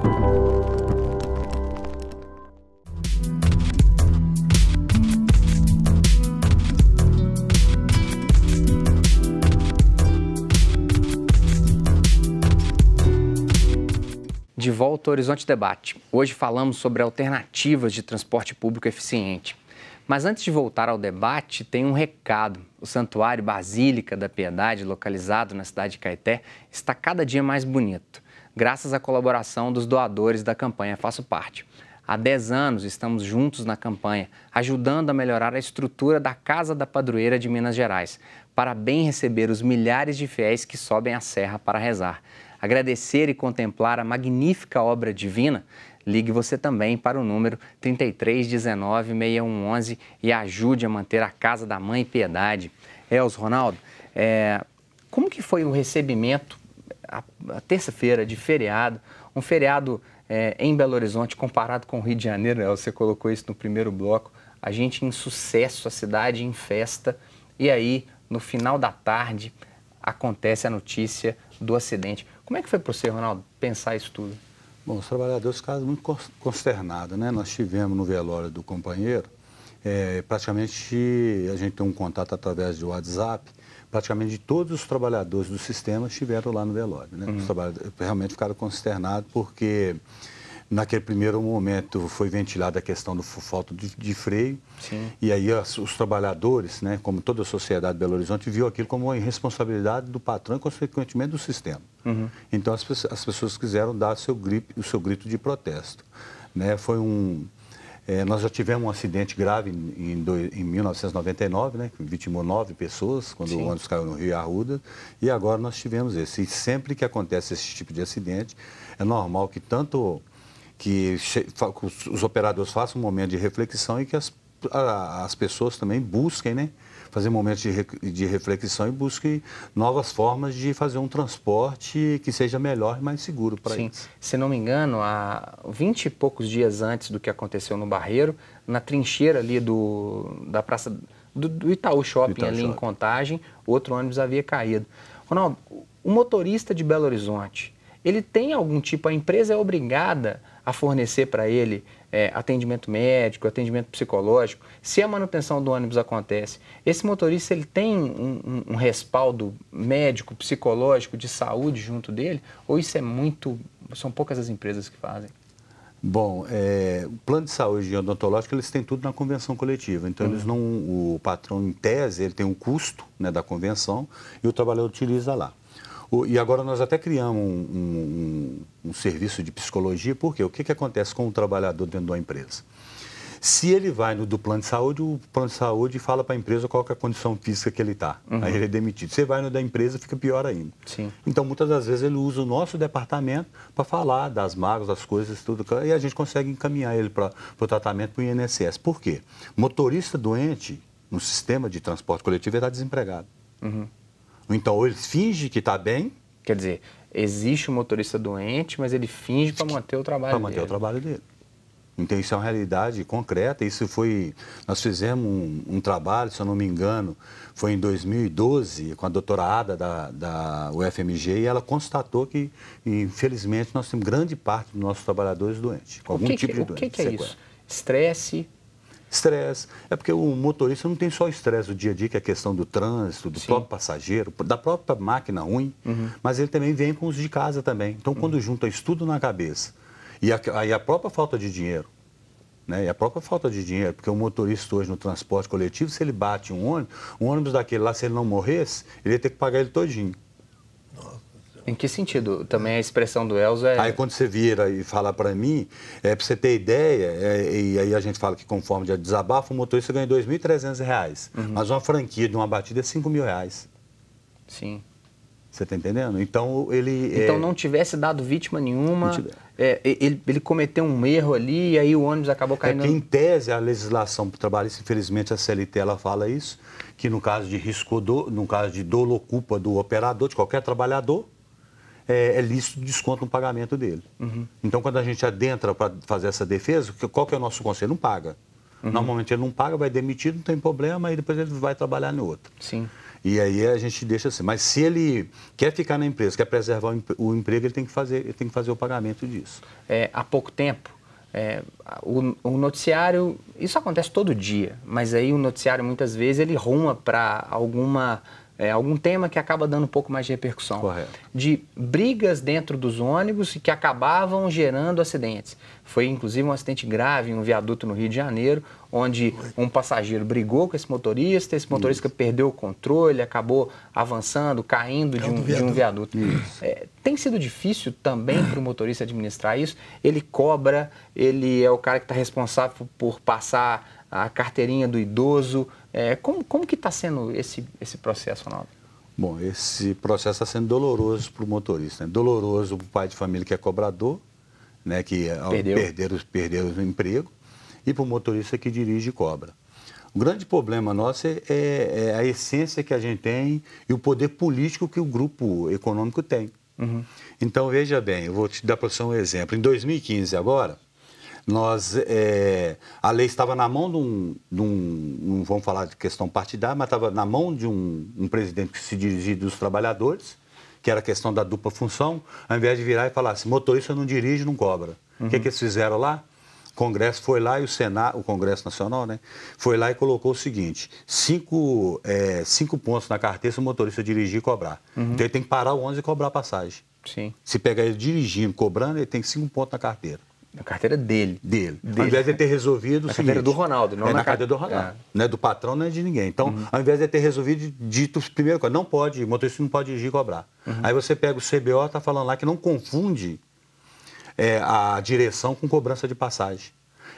De volta ao Horizonte Debate. Hoje falamos sobre alternativas de transporte público eficiente. Mas antes de voltar ao debate, tem um recado. O Santuário Basílica da Piedade, localizado na cidade de Caeté, está cada dia mais bonito, graças à colaboração dos doadores da campanha Faço Parte. Há 10 anos estamos juntos na campanha, ajudando a melhorar a estrutura da Casa da Padroeira de Minas Gerais, para bem receber os milhares de fiéis que sobem a serra para rezar. Agradecer e contemplar a magnífica obra divina? Ligue você também para o número 3319-6111 e ajude a manter a Casa da Mãe Piedade. Elzo, Ronaldo, como que foi o recebimento, a terça-feira de feriado, um feriado em Belo Horizonte comparado com o Rio de Janeiro, Elzo, você colocou isso no primeiro bloco, a gente em sucesso, a cidade em festa, e aí, no final da tarde, acontece a notícia do acidente. Como é que foi para você, Ronaldo, pensar isso tudo? Bom, os trabalhadores ficaram muito consternados, né? Nós tivemos no velório do companheiro, praticamente a gente tem um contato através do WhatsApp, praticamente de todos os trabalhadores do sistema estiveram lá no velório, né? Os trabalhadores realmente ficaram consternados porque naquele primeiro momento foi ventilada a questão do falta de freio. Sim. E aí os trabalhadores, né, como toda a sociedade de Belo Horizonte, viu aquilo como uma irresponsabilidade do patrão e, consequentemente, do sistema. Então as pessoas quiseram dar o seu grito de protesto. Né? Nós já tivemos um acidente grave em 1999, né, que vitimou 9 pessoas, quando o ônibus caiu no Rio Arruda, e agora nós tivemos esse. E sempre que acontece esse tipo de acidente, é normal que os operadores façam um momento de reflexão e que as pessoas também busquem, né, fazer momentos de reflexão e busquem novas formas de fazer um transporte que seja melhor e mais seguro para eles. Se não me engano, há 20 e poucos dias antes do que aconteceu no Barreiro, na trincheira ali da praça do Itaú Shopping, em Contagem, outro ônibus havia caído. Ronaldo, o motorista de Belo Horizonte, ele tem algum tipo, a empresa é obrigada a fornecer para ele atendimento médico, atendimento psicológico. Se a manutenção do ônibus acontece, esse motorista ele tem um respaldo médico, psicológico, de saúde junto dele? Ou isso são poucas as empresas que fazem? Bom, o plano de saúde e odontológico, eles têm tudo na convenção coletiva. Então, o patrão, em tese, ele tem um custo, né, da convenção e o trabalhador utiliza lá. E agora nós até criamos um serviço de psicologia, porque o que acontece com o trabalhador dentro de uma empresa? Se ele vai do plano de saúde, o plano de saúde fala para a empresa qual que é a condição física que ele está. Aí ele é demitido. Você vai no da empresa, fica pior ainda. Sim. Então, muitas das vezes, ele usa o nosso departamento para falar das mágoas, das coisas, tudo, e a gente consegue encaminhar ele para o tratamento para o INSS. Por quê? Motorista doente no sistema de transporte coletivo, ele está desempregado. Então, ou ele finge que está bem. Quer dizer, existe um motorista doente, mas ele finge para manter o trabalho dele. Para manter o trabalho dele. Então, isso é uma realidade concreta. Nós fizemos um trabalho, se eu não me engano, foi em 2012, com a doutora Ada da UFMG, e ela constatou que, infelizmente, nós temos grande parte dos nossos trabalhadores doentes, com algum tipo de doença. O que é isso? Estresse? Estresse. É porque o motorista não tem só o estresse do dia a dia, que é a questão do trânsito, do próprio passageiro, da própria máquina ruim, mas ele também vem com os de casa também. Então, quando junta isso tudo na cabeça, e aí a própria falta de dinheiro, né? E a própria falta de dinheiro, porque o motorista hoje no transporte coletivo, se ele bate um ônibus daquele lá, se ele não morresse, ele ia ter que pagar ele todinho. Em que sentido? Também a expressão do Elzo é... Aí quando você vira e fala para mim, para você ter ideia, e aí a gente fala que conforme de desabafo, o motorista ganha R$ 2.300, mas uma franquia de uma batida é R$ 5.000. Sim. Você está entendendo? Então ele... Então não tivesse dado vítima nenhuma, ele cometeu um erro ali e aí o ônibus acabou caindo... É que em tese a legislação trabalhista, infelizmente a CLT ela fala isso, que no caso de risco no caso de dolo ou culpa do operador, de qualquer trabalhador, é lícito desconto no pagamento dele. Então, quando a gente adentra para fazer essa defesa, qual que é o nosso conselho? Não paga. Normalmente ele não paga, vai demitir, não tem problema, e depois ele vai trabalhar no outro. Sim. E aí a gente deixa assim. Mas se ele quer ficar na empresa, quer preservar o emprego, ele tem que fazer o pagamento disso. Há pouco tempo, o noticiário, isso acontece todo dia, mas aí o noticiário muitas vezes ele ruma para algum tema que acaba dando um pouco mais de repercussão. Correto. De brigas dentro dos ônibus que acabavam gerando acidentes. Foi inclusive um acidente grave em um viaduto no Rio de Janeiro, onde um passageiro brigou com esse motorista perdeu o controle, acabou avançando, caindo de um viaduto. Tem sido difícil também para o motorista administrar isso? Ele cobra, ele é o cara que está responsável por passar a carteirinha do idoso. Como que está sendo esse processo, Ronaldo? Bom, esse processo está sendo doloroso para o motorista, né? Doloroso para o pai de família que é cobrador, né? Que perderam o emprego, e para o motorista que dirige e cobra. O grande problema nosso é a essência que a gente tem e o poder político que o grupo econômico tem. Uhum. Então, veja bem, eu vou te dar para você um exemplo. Em 2015, agora, a lei estava na mão não vamos falar de questão partidária, mas estava na mão de um presidente que se dirigia dos trabalhadores, que era a questão da dupla função, ao invés de virar e falar assim, motorista não dirige, não cobra. Uhum. O que eles fizeram lá? O Congresso foi lá e o Congresso Nacional, né, foi lá e colocou o seguinte, 5 pontos na carteira se o motorista dirigir e cobrar. Uhum. Então ele tem que parar o ônibus e cobrar a passagem. Sim. Se pegar ele dirigindo, cobrando, ele tem 5 pontos na carteira. Na carteira dele. Ao invés de ter resolvido o seguinte... Na carteira do Ronaldo, não na carteira do Ronaldo. Não é do patrão, não é de ninguém. Então, ao invés de ter resolvido, dito primeiro, não pode, o motorista não pode dirigir e cobrar. Aí você pega o CBO, está falando lá que não confunde a direção com cobrança de passagem.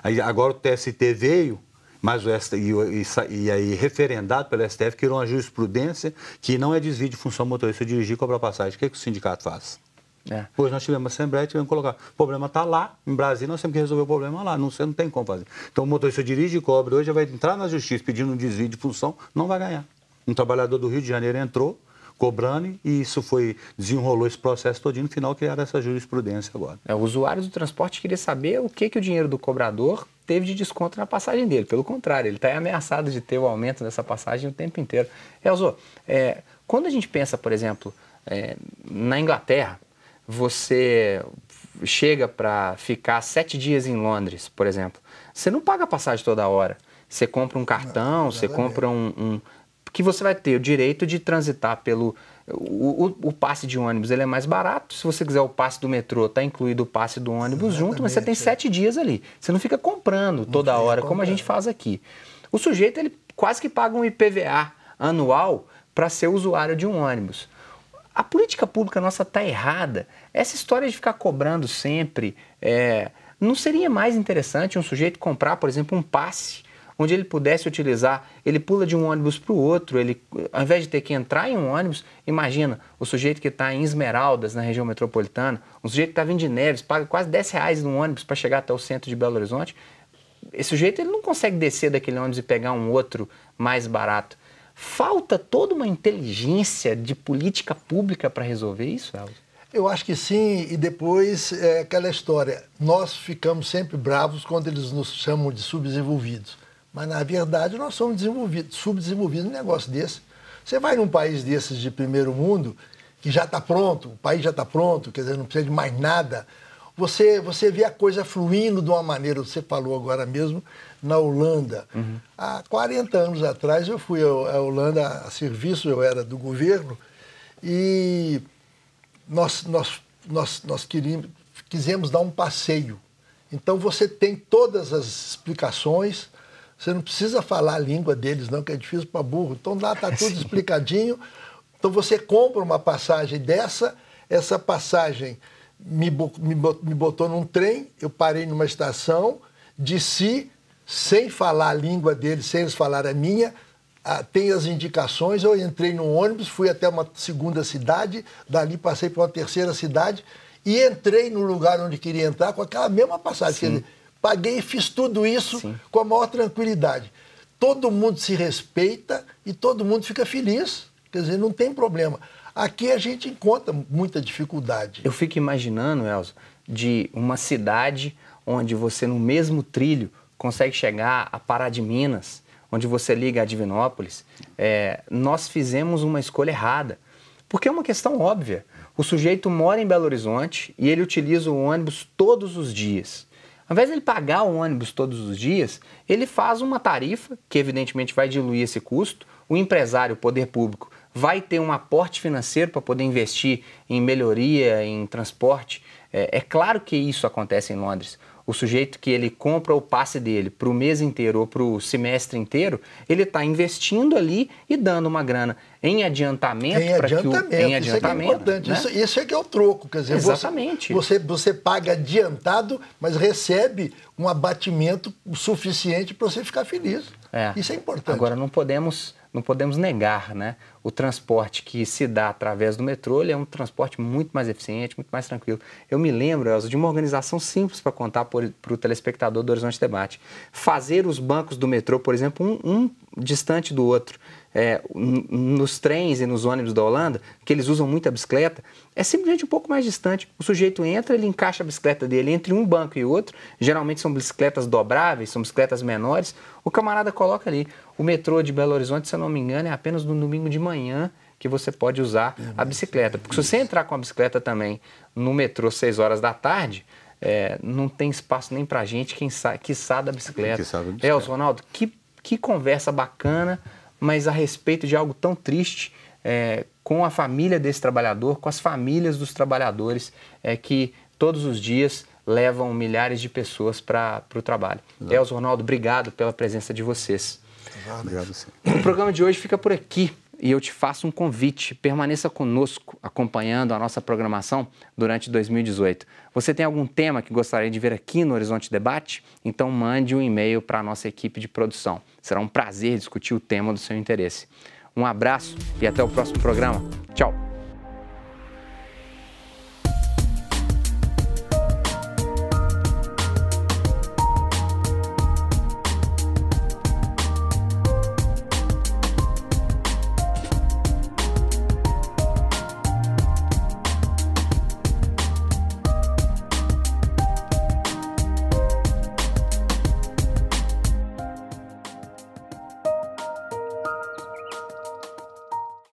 Aí, agora o TST veio, mas e aí referendado pelo STF, criou uma jurisprudência que não é desvio de função motorista dirigir e cobrar passagem. O que o sindicato faz? Hoje nós tivemos uma assembleia, tivemos que colocar. O problema está lá, em Brasília, nós temos que resolver o problema lá. Você não tem como fazer. Então o motorista dirige e cobra hoje, vai entrar na justiça pedindo um desvio de função, não vai ganhar. Um trabalhador do Rio de Janeiro entrou, cobrando, e isso desenrolou esse processo todinho, no final criaram essa jurisprudência agora. O usuário do transporte queria saber o que o dinheiro do cobrador teve de desconto na passagem dele. Pelo contrário, ele está ameaçado de ter o aumento dessa passagem o tempo inteiro. Elzo, quando a gente pensa, por exemplo, na Inglaterra, você chega para ficar 7 dias em Londres, por exemplo. Você não paga passagem toda hora. Você compra um cartão, você compra que você vai ter o direito de transitar pelo... O passe de ônibus ele é mais barato. Se você quiser o passe do metrô, está incluído o passe do ônibus junto, mas você tem 7 dias ali. Você não fica comprando toda hora, como a gente faz aqui. O sujeito ele quase que paga um IPVA anual para ser usuário de um ônibus. A política pública nossa está errada. Essa história de ficar cobrando sempre, não seria mais interessante um sujeito comprar, por exemplo, um passe, onde ele pudesse utilizar, ele pula de um ônibus para o outro, ao invés de ter que entrar em um ônibus, imagina, o sujeito que está em Esmeraldas, na região metropolitana, um sujeito que está vindo de Neves, paga quase R$10 no ônibus para chegar até o centro de Belo Horizonte, esse sujeito ele não consegue descer daquele ônibus e pegar um outro mais barato. Falta toda uma inteligência de política pública para resolver isso, Elzo? Eu acho que sim, e depois é aquela história, nós ficamos sempre bravos quando eles nos chamam de subdesenvolvidos, mas na verdade nós somos subdesenvolvidos num negócio desse. Você vai num país desses de primeiro mundo, que já está pronto, o país já está pronto, quer dizer, não precisa de mais nada, você vê a coisa fluindo de uma maneira, você falou agora mesmo, na Holanda. Uhum. Há 40 anos atrás eu fui à Holanda a serviço, eu era do governo, e nós quisemos dar um passeio. Então você tem todas as explicações, você não precisa falar a língua deles não, que é difícil para burro. Então lá está tudo explicadinho. Então você compra uma passagem dessa, essa passagem me botou num trem, eu parei numa estação, desci, sem falar a língua deles, sem eles falarem a minha, tem as indicações, eu entrei no ônibus, fui até uma segunda cidade, dali passei para uma terceira cidade e entrei no lugar onde queria entrar com aquela mesma passagem. Quer dizer, paguei e fiz tudo isso com a maior tranquilidade. Todo mundo se respeita e todo mundo fica feliz, quer dizer, não tem problema. Aqui a gente encontra muita dificuldade. Eu fico imaginando, Elzo, de uma cidade onde você no mesmo trilho consegue chegar a Pará de Minas, onde você liga a Divinópolis, nós fizemos uma escolha errada. Porque é uma questão óbvia. O sujeito mora em Belo Horizonte e ele utiliza o ônibus todos os dias. Ao invés de ele pagar o ônibus todos os dias, ele faz uma tarifa, que evidentemente vai diluir esse custo. O empresário, o poder público, vai ter um aporte financeiro para poder investir em melhoria, em transporte. É claro que isso acontece em Londres. O sujeito que ele compra o passe dele para o mês inteiro ou para o semestre inteiro, ele está investindo ali e dando uma grana em adiantamento. Em adiantamento, isso é que é importante. Né? Isso é que é o troco. Quer dizer, exatamente. Você paga adiantado, mas recebe um abatimento suficiente para você ficar feliz. Isso é importante. Agora, não podemos negar, né? O transporte que se dá através do metrô, ele é um transporte muito mais eficiente, muito mais tranquilo. Eu me lembro, Elza, de uma organização simples para contar para o telespectador do Horizonte Debate. Fazer os bancos do metrô, por exemplo, um distante do outro, nos trens e nos ônibus da Holanda, que eles usam muito a bicicleta, é simplesmente um pouco mais distante. O sujeito entra, ele encaixa a bicicleta dele entre um banco e outro, geralmente são bicicletas dobráveis, são bicicletas menores, o camarada coloca ali. O metrô de Belo Horizonte, se eu não me engano, é apenas no domingo de manhã que você pode usar a bicicleta. Porque se você entrar com a bicicleta também no metrô 6 horas da tarde, não tem espaço nem pra gente que sabe da bicicleta. Elza, Ronaldo, que conversa bacana, mas a respeito de algo tão triste, com a família desse trabalhador, com as famílias dos trabalhadores que todos os dias levam milhares de pessoas para o trabalho. Elza, Ronaldo, obrigado pela presença de vocês. Obrigado, sim. O programa de hoje fica por aqui e eu te faço um convite. Permaneça conosco, acompanhando a nossa programação durante 2018. Você tem algum tema que gostaria de ver aqui no Horizonte Debate? Então mande um e-mail para a nossa equipe de produção. Será um prazer discutir o tema do seu interesse. Um abraço e até o próximo programa. Tchau!